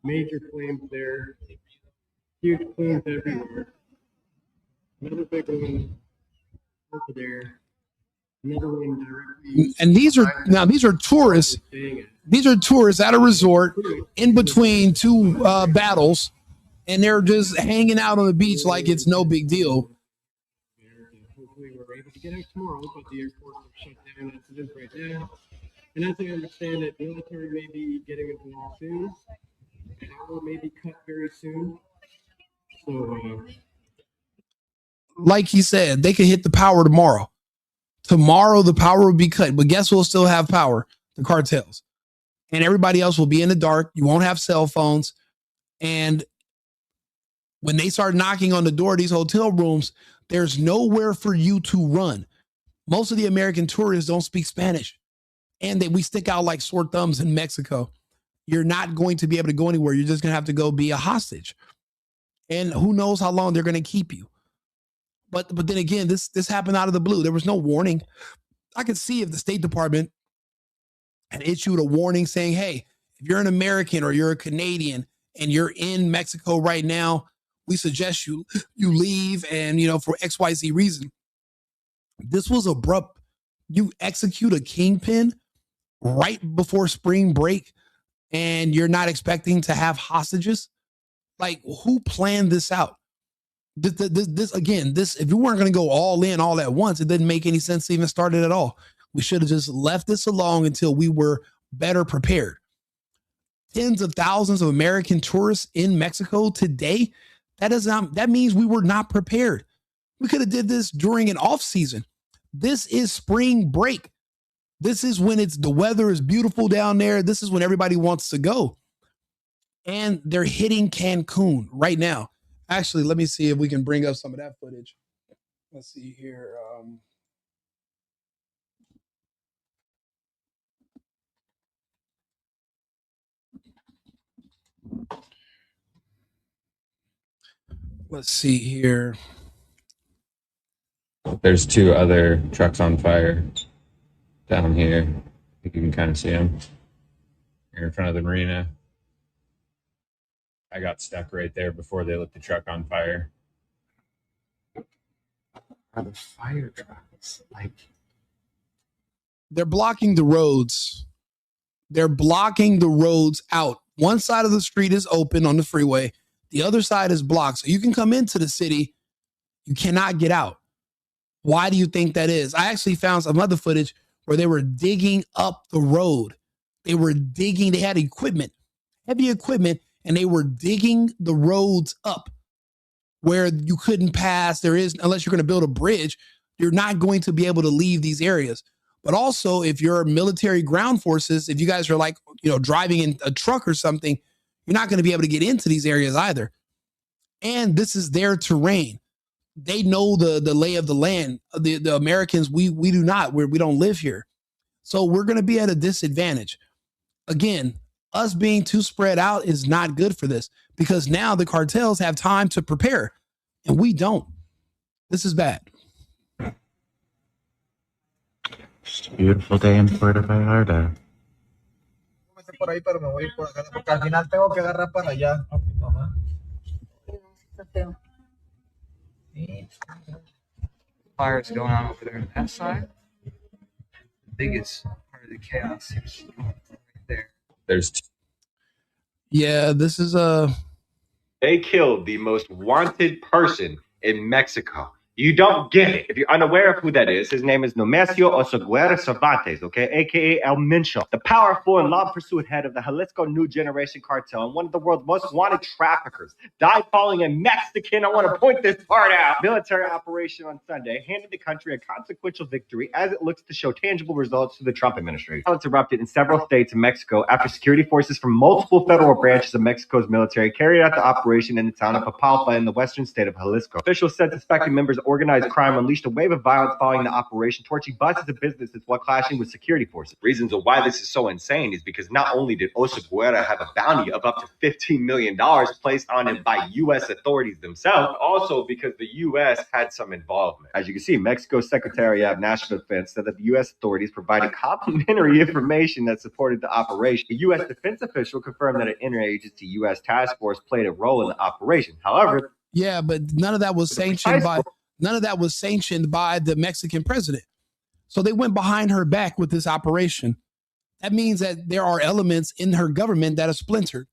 Major flames there, huge flames everywhere. Another big one over there. Another one directly. And these are tourists. These are tourists at a resort in between two battles, and they're just hanging out on the beach like it's no big deal. Hopefully we're able to get out tomorrow, but the airports are shut down as it is right now. And as I understand it, military may be getting involved soon. Power may be cut very soon. So, like he said, they could hit the power tomorrow. Tomorrow the power will be cut, but guess who'll still have power? The cartels. And everybody else will be in the dark. You won't have cell phones. And when they start knocking on the door of these hotel rooms, there's nowhere for you to run. Most of the American tourists don't speak Spanish. And we stick out like sore thumbs in Mexico. You're not going to be able to go anywhere. You're just going to have to go be a hostage. And who knows how long they're going to keep you. But then again, this happened out of the blue. There was no warning. I could see if the State Department had issued a warning saying, hey, if you're an American or you're a Canadian and you're in Mexico right now, we suggest you leave and, for XYZ reason. This was abrupt. You execute a kingpin right before spring break and you're not expecting to have hostages. Like, who planned this out? This again, if you weren't going to go all in all at once, it didn't make any sense to even start it at all. We should have just left this alone until we were better prepared. Tens of thousands of American tourists in Mexico today. That means we were not prepared. We could have did this during an off season. This is spring break. This is when the weather is beautiful down there. This is when everybody wants to go. And they're hitting Cancun right now. Actually, let me see if we can bring up some of that footage. Let's see here. Let's see here. There's two other trucks on fire down here. I think you can kind of see them. Here in front of the marina. I got stuck right there before they lit the truck on fire. Are the fire trucks like? They're blocking the roads. They're blocking the roads out. One side of the street is open on the freeway. The other side is blocked. So you can come into the city. You cannot get out. Why do you think that is? I actually found some other footage where they were digging up the road. They were digging. They had equipment, heavy equipment, and they were digging the roads up where you couldn't pass. There is, unless you're going to build a bridge, you're not going to be able to leave these areas. But also, if you're military ground forces, if you guys are like, driving in a truck or something, you're not going to be able to get into these areas either. And this is their terrain. They know the lay of the land. The Americans, we do not. We don't live here. So we're going to be at a disadvantage. Again, us being too spread out is not good for this, because now the cartels have time to prepare and we don't. This is bad. It's a beautiful day in Puerto Vallarta. Por ahí, pero me voy por acá, porque al final tengo que agarrar para allá. Fires going on over there on that side. The biggest part of the chaos is right there. There's Yeah, this is They killed the most wanted person in Mexico. You don't get it. If you're unaware of who that is, his name is Nemesio Oseguera Cervantes, okay, aka El Mencho, the powerful and long-pursued head of the Jalisco New Generation Cartel and one of the world's most wanted traffickers. Died falling a Mexican. I want to point this part out. Military operation on Sunday handed the country a consequential victory as it looks to show tangible results to the Trump administration. Violence erupted in several states in Mexico after security forces from multiple federal branches of Mexico's military carried out the operation in the town of Papalpa in the western state of Jalisco. Officials said suspected members organized crime unleashed a wave of violence following the operation, torching buses and businesses while clashing with security forces. Reasons of why this is so insane is because not only did Oseguera have a bounty of up to $15 million placed on him by U.S. authorities themselves, also because the U.S. had some involvement. As you can see, Mexico's Secretary of National Defense said that the U.S. authorities provided complimentary information that supported the operation. A U.S. defense official confirmed that an interagency U.S. task force played a role in the operation. However, yeah, but none of that was sanctioned by the Mexican president. So they went behind her back with this operation. That means that there are elements in her government that are splintered.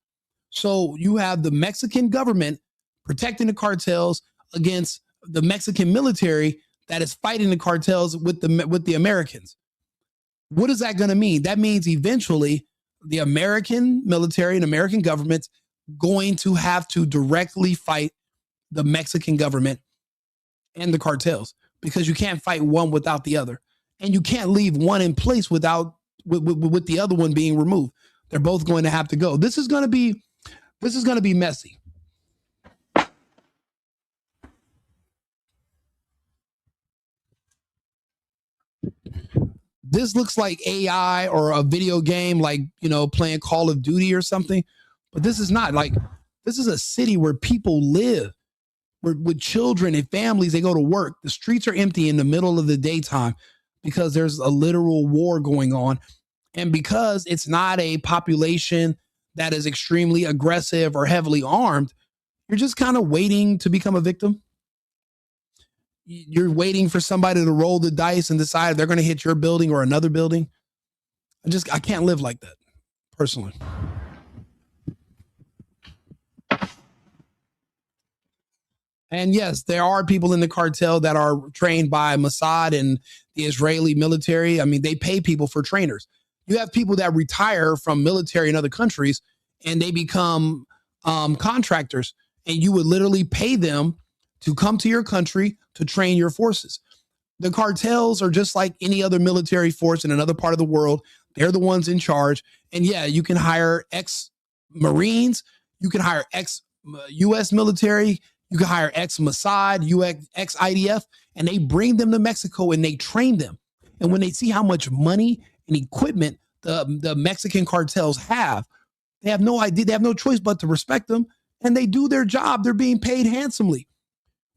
So you have the Mexican government protecting the cartels against the Mexican military that is fighting the cartels with the Americans. What is that going to mean? That means eventually the American military and American government's going to have to directly fight the Mexican government and the cartels, because you can't fight one without the other, and you can't leave one in place without with the other one being removed. They're both going to have to go. This is going to be messy. This looks like AI or a video game, like, playing Call of Duty or something, but this is not. Like, this is a city where people live. With children and families, they go to work. The streets are empty in the middle of the daytime because there's a literal war going on. And because it's not a population that is extremely aggressive or heavily armed, you're just kind of waiting to become a victim. You're waiting for somebody to roll the dice and decide if they're going to hit your building or another building. I can't live like that, personally. And yes, there are people in the cartel that are trained by Mossad and the Israeli military. I mean, they pay people for trainers. You have people that retire from military in other countries and they become contractors, and you would literally pay them to come to your country to train your forces. The cartels are just like any other military force in another part of the world. They're the ones in charge. And yeah, you can hire ex-Marines. You can hire ex-U.S. military. You can hire ex-Mossad, ex-IDF, and they bring them to Mexico and they train them. And when they see how much money and equipment the Mexican cartels have, they have no idea. They have no choice but to respect them. And they do their job. They're being paid handsomely.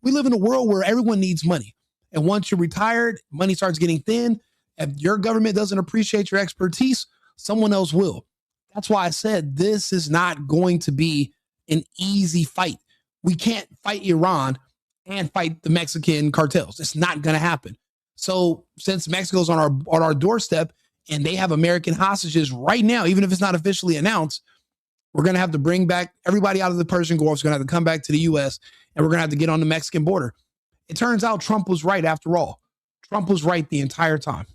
We live in a world where everyone needs money. And once you're retired, money starts getting thin. If your government doesn't appreciate your expertise, someone else will. That's why I said this is not going to be an easy fight. We can't fight Iran and fight the Mexican cartels. It's not going to happen. So since Mexico's on our doorstep and they have American hostages right now, even if it's not officially announced, we're going to have to bring back everybody out of the Persian Gulf. We're going to have to come back to the U.S. and we're going to have to get on the Mexican border. It turns out Trump was right after all. Trump was right the entire time.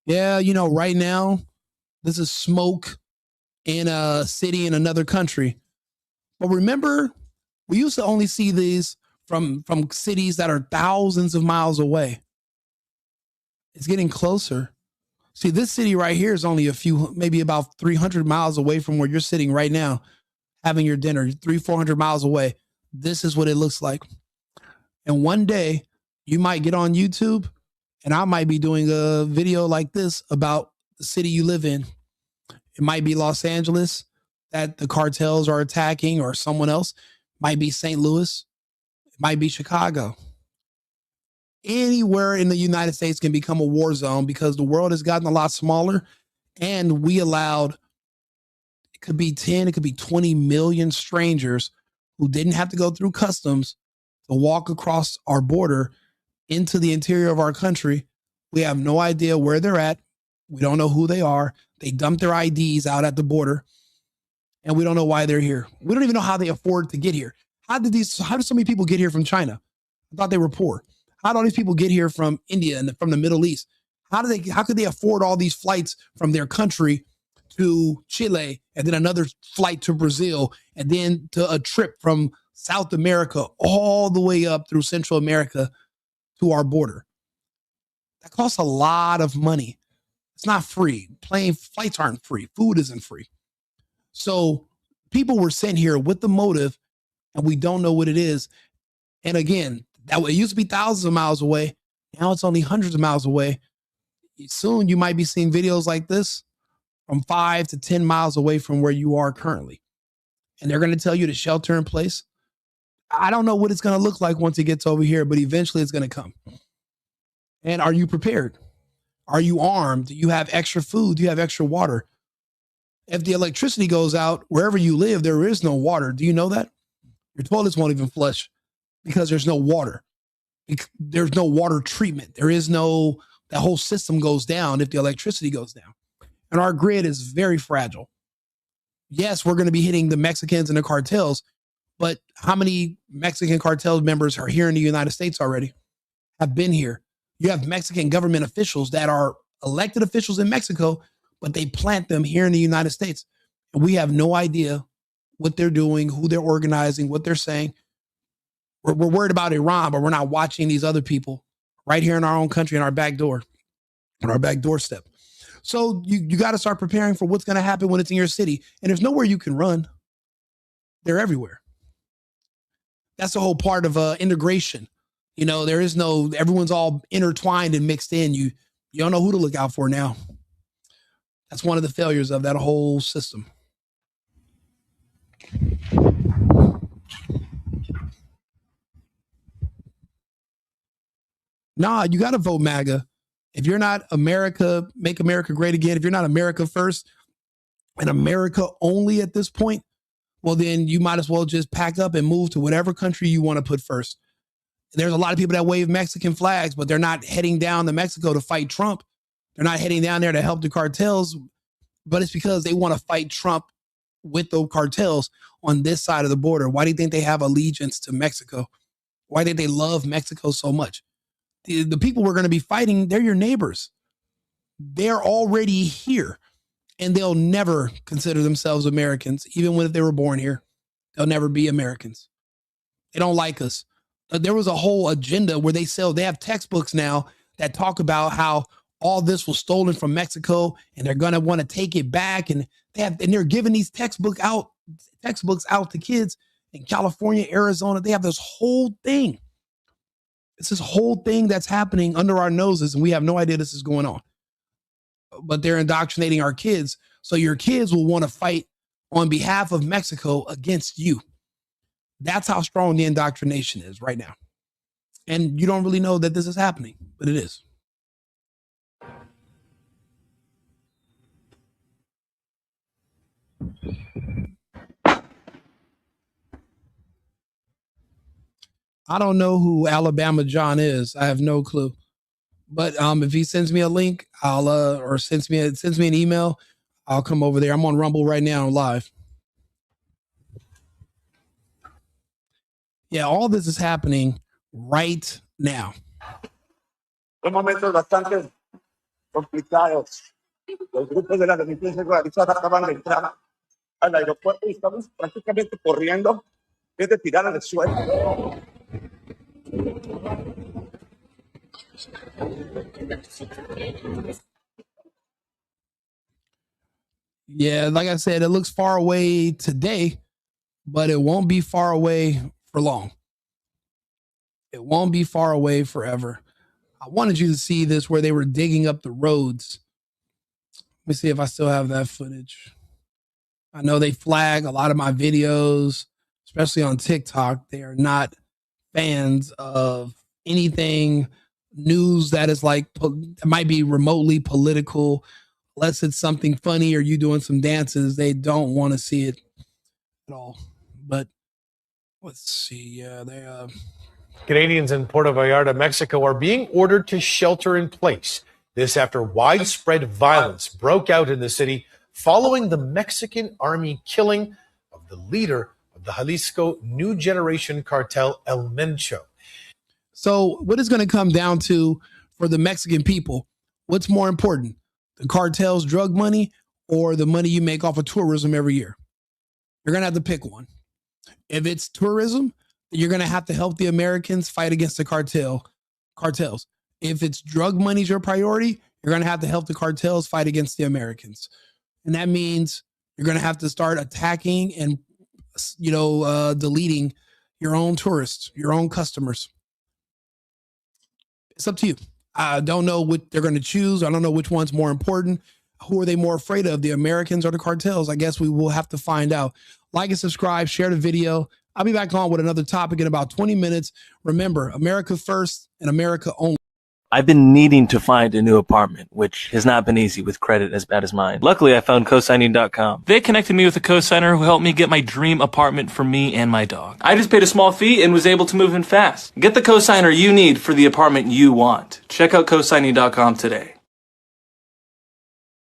Yeah, you know, right now, this is smoke in a city in another country. But remember, we used to only see these from cities that are thousands of miles away. It's getting closer. See, this city right here is only maybe about 300 miles away from where you're sitting right now, having your dinner, 400 miles away. This is what it looks like. And one day you might get on YouTube and I might be doing a video like this about the city you live in. It might be Los Angeles that the cartels are attacking, or someone else. Might be St. Louis. It might be Chicago. Anywhere in the United States can become a war zone because the world has gotten a lot smaller, and we allowed, it could be 10, it could be 20 million strangers who didn't have to go through customs to walk across our border into the interior of our country. We have no idea where they're at. We don't know who they are. They dump their IDs out at the border, and we don't know why they're here. We don't even know how they afford to get here. How did so many people get here from China? I thought they were poor. How did all these people get here from India and from the Middle East? How could they afford all these flights from their country to Chile, and then another flight to Brazil, and then to a trip from South America all the way up through Central America to our border? That costs a lot of money. It's not free. Plane flights aren't free. Food isn't free. So people were sent here with the motive, and we don't know what it is. And again, that way it used to be thousands of miles away. Now it's only hundreds of miles away. Soon you might be seeing videos like this from 5 to 10 miles away from where you are currently. And they're going to tell you to shelter in place. I don't know what it's going to look like once it gets over here, but eventually it's going to come. And are you prepared? Are you armed? Do you have extra food? Do you have extra water? If the electricity goes out, wherever you live, there is no water. Do you know that? Your toilets won't even flush because there's no water. There's no water treatment. That whole system goes down if the electricity goes down. And our grid is very fragile. Yes, we're going to be hitting the Mexicans and the cartels, but how many Mexican cartel members are here in the United States already? Have been here. You have Mexican government officials that are elected officials in Mexico, but they plant them here in the United States. And we have no idea what they're doing, who they're organizing, what they're saying. We're worried about Iran, but we're not watching these other people right here in our own country, in our back door, on our back doorstep. So you got to start preparing for what's going to happen when it's in your city. And there's nowhere you can run. They're everywhere. That's the whole part of integration. You know, everyone's all intertwined and mixed in. You don't know who to look out for now. That's one of the failures of that whole system. Nah, you got to vote MAGA. If you're not America, make America great again. If you're not America first and America only at this point, well, then you might as well just pack up and move to whatever country you want to put first. There's a lot of people that wave Mexican flags, but they're not heading down to Mexico to fight Trump. They're not heading down there to help the cartels, but it's because they want to fight Trump with the cartels on this side of the border. Why do you think they have allegiance to Mexico? Why did they love Mexico so much? The people we're going to be fighting, they're your neighbors. They're already here, and they'll never consider themselves Americans, even when they were born here. They'll never be Americans. They don't like us. There was a whole agenda where they have textbooks now that talk about how all this was stolen from Mexico, and they're going to want to take it back. And they're giving these textbooks out to kids in California, Arizona. They have this whole thing. It's this whole thing that's happening under our noses, and we have no idea this is going on. But they're indoctrinating our kids. So your kids will want to fight on behalf of Mexico against you. That's how strong the indoctrination is right now. And you don't really know that this is happening, but it is. I don't know who Alabama John is. I have no clue. But if he sends me a link, or sends me an email, I'll come over there. I'm on Rumble right now, I'm live. Yeah, all this is happening right now. Son momentos bastante complicados. Los grupos de la delincuencia organizada acaban de entrar al aeropuerto y estamos prácticamente corriendo desde tirar al suelo. Yeah, like I said, it looks far away today, but it won't be far away for long. It won't be far away forever. I wanted you to see this where they were digging up the roads. Let me see if I still have that footage. I know they flag a lot of my videos, especially on TikTok. They are not fans of anything news that is like, that might be remotely political. Unless it's something funny or you doing some dances, they don't want to see it at all. But let's see. Yeah, they Canadians in Puerto Vallarta, Mexico, are being ordered to shelter in place. This after widespread violence broke out in the city following the Mexican army killing of the leader of the Jalisco New Generation Cartel, El Mencho. So what is going to come down to for the Mexican people? What's more important? The cartel's drug money or the money you make off of tourism every year? You're going to have to pick one. If it's tourism, you're going to have to help the Americans fight against the cartels. If it's drug money's your priority, you're going to have to help the cartels fight against the Americans. And that means you're going to have to start attacking and, deleting your own tourists, your own customers. It's up to you. I don't know what they're going to choose. I don't know which one's more important. Who are they more afraid of, the Americans or the cartels? I guess we will have to find out. Like and subscribe, share the video. I'll be back on with another topic in about 20 minutes. Remember, America first and America only. I've been needing to find a new apartment, which has not been easy with credit as bad as mine. Luckily, I found cosigning.com. They connected me with a cosigner who helped me get my dream apartment for me and my dog. I just paid a small fee and was able to move in fast. Get the cosigner you need for the apartment you want. Check out cosigning.com today.